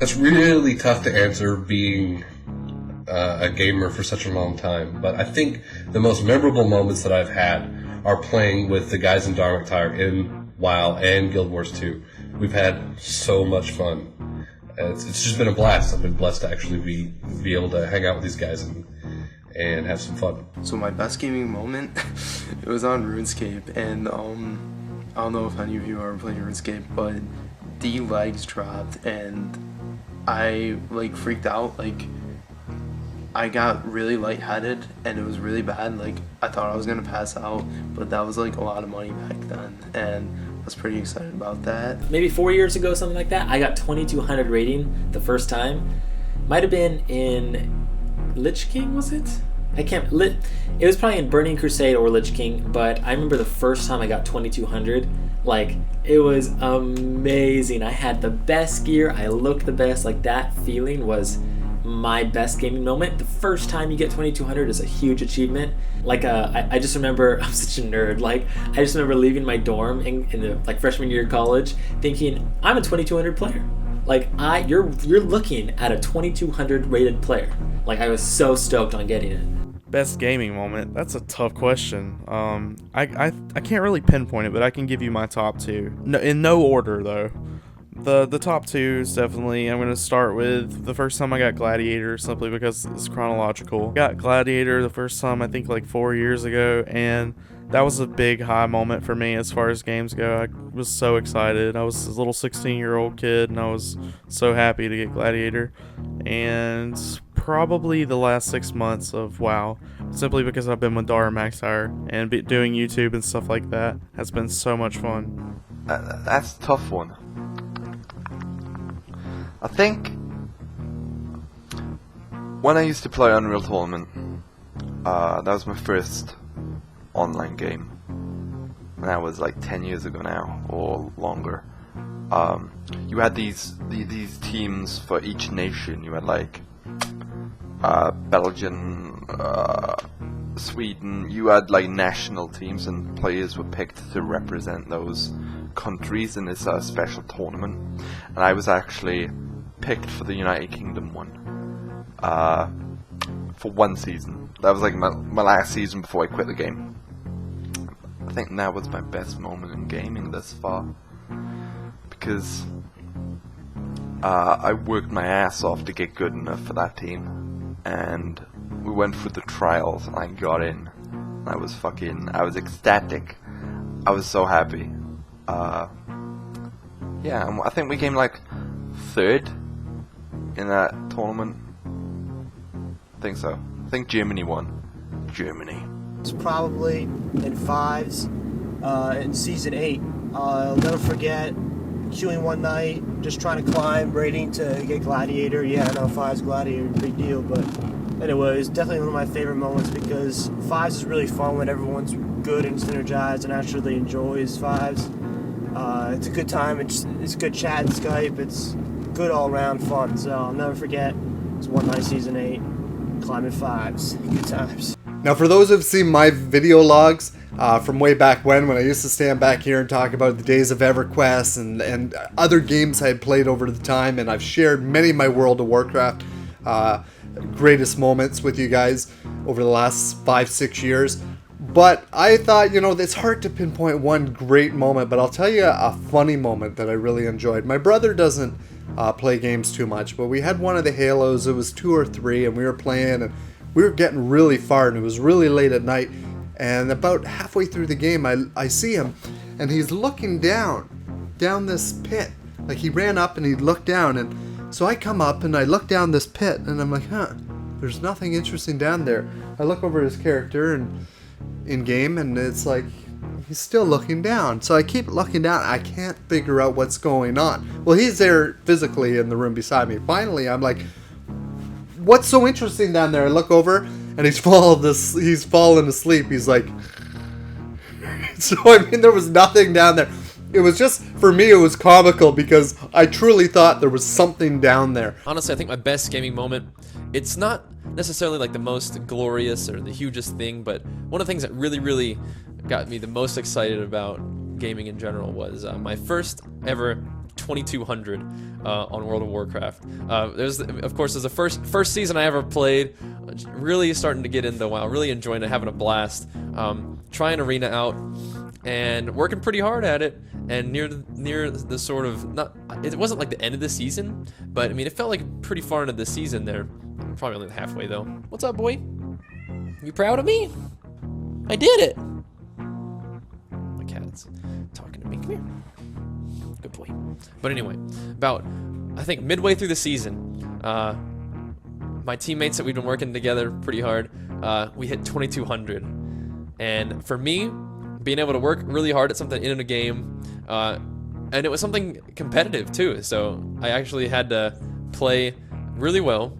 That's really tough to answer being a gamer for such a long time, but I think the most memorable moments that I've had are playing with the guys in DaraMactire in WoW and Guild Wars 2. We've had so much fun. It's just been a blast. I've been blessed to actually be able to hang out with these guys and have some fun. So my best gaming moment, it was on RuneScape, and I don't know if any of you are playing RuneScape, but the legs dropped and I like freaked out. Like I got really lightheaded and it was really bad. Like I thought I was gonna pass out, but that was like a lot of money back then, and I was pretty excited about that. Maybe 4 years ago, something like that, I got 2200 rating the first time. Might have been in Lich King, was it? It was probably in Burning Crusade or Lich King, but I remember the first time I got 2200. Like, it was amazing. I had the best gear, I looked the best. Like, that feeling was my best gaming moment. The first time you get 2200 is a huge achievement. Like, I just remember, I'm such a nerd, like, I just remember leaving my dorm in the like freshman year of college thinking, I'm a 2200 player. Like, you're looking at a 2200 rated player. Like, I was so stoked on getting it. Best gaming moment? That's a tough question. I can't really pinpoint it, but I can give you my top two. No, in no order though. The top two is definitely, I'm going to start with the first time I got Gladiator, simply because it's chronological. I got Gladiator the first time I think like 4 years ago, and that was a big high moment for me as far as games go. I was so excited. I was a little 16-year-old kid, and I was so happy to get Gladiator. And probably the last 6 months of WoW, simply because I've been with DaraMactire and doing YouTube and stuff like that has been so much fun. That's a tough one. I think when I used to play Unreal Tournament, that was my first online game, and that was like 10 years ago now, or longer. You had these teams for each nation. You had like Belgium, Sweden. You had like national teams, and players were picked to represent those countries in this special tournament. And I was actually picked for the United Kingdom one for one season. That was like my last season before I quit the game. I think that was my best moment in gaming thus far, because I worked my ass off to get good enough for that team, and we went through the trials and I got in. I was ecstatic. I was so happy. Yeah, I think we came like third in that tournament. I think so. I think Germany won. Germany. It's probably in fives in season 8. I'll never forget queuing one night, just trying to climb, rating to get Gladiator. Yeah, I know fives Gladiator, big deal, but anyway, it's definitely one of my favorite moments, because fives is really fun when everyone's good and synergized and actually enjoys fives. It's a good time. It's good chat and Skype. It's good all around fun. So I'll never forget. It's one night season 8, climbing fives. Good times. Now, for those who've seen my video logs from way back when I used to stand back here and talk about the days of EverQuest and other games I had played over the time, and I've shared many of my World of Warcraft greatest moments with you guys over the last 5-6 years. But I thought, it's hard to pinpoint one great moment, but I'll tell you a funny moment that I really enjoyed. My brother doesn't play games too much, but we had one of the Halos. It was 2 or 3, and we were playing, and we were getting really far, and it was really late at night. And about halfway through the game, I see him, and he's looking down this pit. Like, he ran up and he looked down, and so I come up and I look down this pit, and I'm like, there's nothing interesting down there. I look over his character and in game, and it's like he's still looking down. So I keep looking down. I can't figure out what's going on. Well, he's there physically in the room beside me. Finally, I'm like, what's so interesting down there? I look over, and he's fallen asleep. He's like, so there was nothing down there. It was just, for me, it was comical, because I truly thought there was something down there. Honestly, I think my best gaming moment, it's not necessarily like the most glorious or the hugest thing, but one of the things that really got me the most excited about gaming in general was my first ever 2200 on World of Warcraft. There's the first season I ever played. Really starting to get into WoW, really enjoying it, having a blast. Trying Arena out and working pretty hard at it. And near the sort of it wasn't like the end of the season, but I mean it felt like pretty far into the season there. Probably only halfway though. What's up, boy? You proud of me? I did it. My cat's talking to me. Come here. Good boy. But anyway, about I think midway through the season, my teammates that we've been working together pretty hard, we hit 2200, and for me, being able to work really hard at something in a game, and it was something competitive too. So I actually had to play really well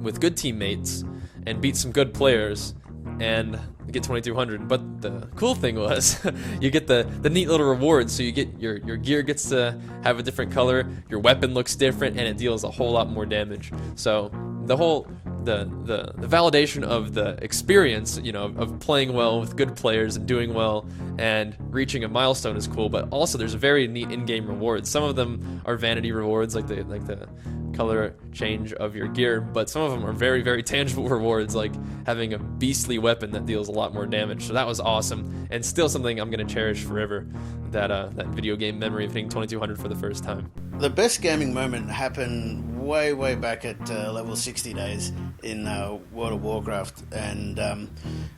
with good teammates and beat some good players and get 2200. But the cool thing was you get the neat little rewards. So you get your gear gets to have a different color, your weapon looks different, and it deals a whole lot more damage. So the whole the validation of the experience, you know, of playing well with good players and doing well and reaching a milestone is cool. But also there's a very neat in-game rewards. Some of them are vanity rewards, like the color change of your gear, but some of them are very, very tangible rewards, like having a beastly weapon that deals a lot more damage. So that was awesome, and still something I'm gonna cherish forever. That video game memory of hitting 2200 for the first time. The best gaming moment happened way back at level 60 days in World of Warcraft, and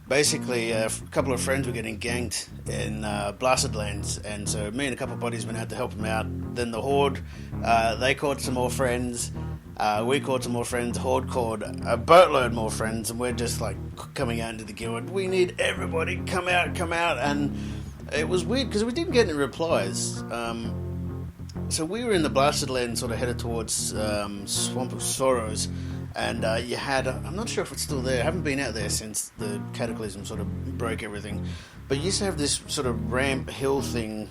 basically a couple of friends were getting ganked in Blasted Lands, and so me and a couple of buddies went out to help them out. Then the Horde, they caught some more friends, we caught some more friends, Horde caught a boatload more friends, and we're just like coming out into the guild, we need everybody, come out, and it was weird because we didn't get any replies. So we were in the Blasted Land, sort of headed towards Swamp of Sorrows, and you had, I'm not sure if it's still there, I haven't been out there since the Cataclysm sort of broke everything, but you used to have this sort of ramp hill thing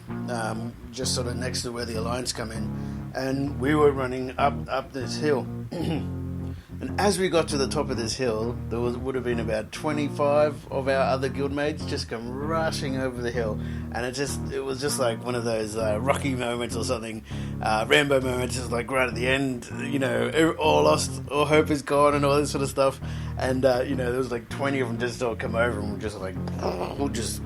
just sort of next to where the Alliance come in, and we were running up this hill. And as we got to the top of this hill, there would have been about 25 of our other guildmates just come rushing over the hill, and it was just like one of those Rocky moments or something, Rambo moments, just like right at the end, you know, all lost, all hope is gone, and all this sort of stuff. And you know, there was like 20 of them just all come over, and we're just like, we'll just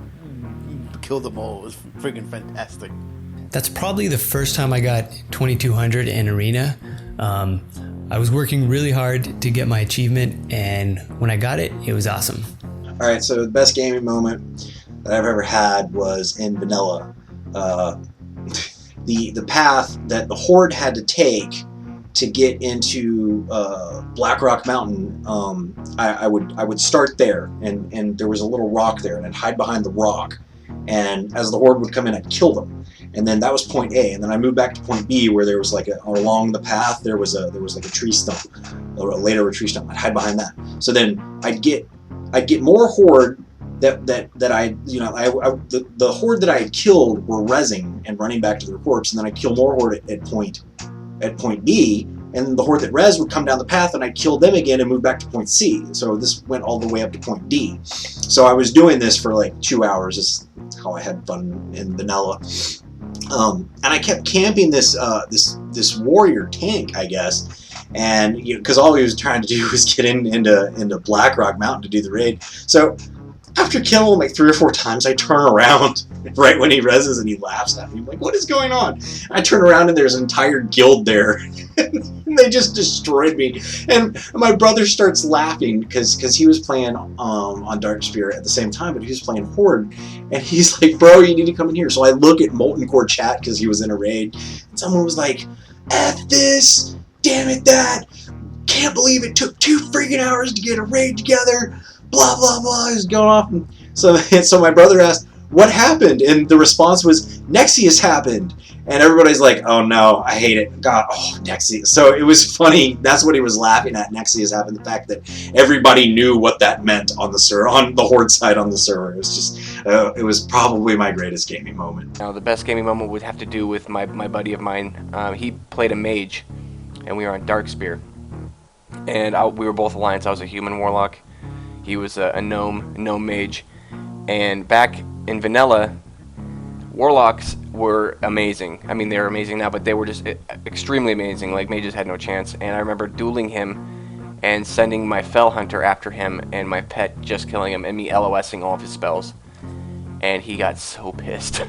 kill them all. It was freaking fantastic. That's probably the first time I got 2200 in Arena. I was working really hard to get my achievement, and when I got it, it was awesome. All right, so the best gaming moment that I've ever had was in vanilla. The path that the Horde had to take to get into Blackrock Mountain, I would start there, and there was a little rock there, and I'd hide behind the rock, and as the Horde would come in, I'd kill them. And then that was point A, and then I moved back to point B, where there was like along the path there was like a tree stump, or later a tree stump. I'd hide behind that. So then I'd get more Horde that the Horde that I had killed were rezzing and running back to their corpse, and then I'd kill more Horde at point B, and the Horde that res would come down the path, and I'd kill them again and move back to point C. So this went all the way up to point D. So I was doing this for like 2 hours. This is how I had fun in vanilla. And I kept camping this warrior tank, I guess, and because all he was trying to do was get into Blackrock Mountain to do the raid. So after killing him like 3 or 4 times, I turn around right when he reses and he laughs at me. I'm like, what is going on? I turn around and there's an entire guild there. And they just destroyed me. And my brother starts laughing because he was playing on Dark Spirit at the same time, but he was playing Horde. And he's like, bro, you need to come in here. So I look at Molten Core chat because he was in a raid. And someone was like, F this, damn it, that. Can't believe it took 2 freaking hours to get a raid together. Blah, blah, blah. He was going off. And so my brother asked, what happened? And the response was, Nexius happened. And everybody's like, oh no, I hate it. God, oh, Nexius. So it was funny. That's what he was laughing at. Nexius happened. The fact that everybody knew what that meant on the server, on the Horde side on the server. It was just, it was probably my greatest gaming moment. Now, the best gaming moment would have to do with my buddy of mine. He played a mage, and we were on Dark Spear. And we were both Alliance. I was a human warlock. He was a gnome mage. And back in vanilla, Warlocks were amazing. I mean, they're amazing now, but they were just extremely amazing. Like, mages had no chance. And I remember dueling him and sending my Fell Hunter after him and my pet just killing him and me LOSing all of his spells. And he got so pissed.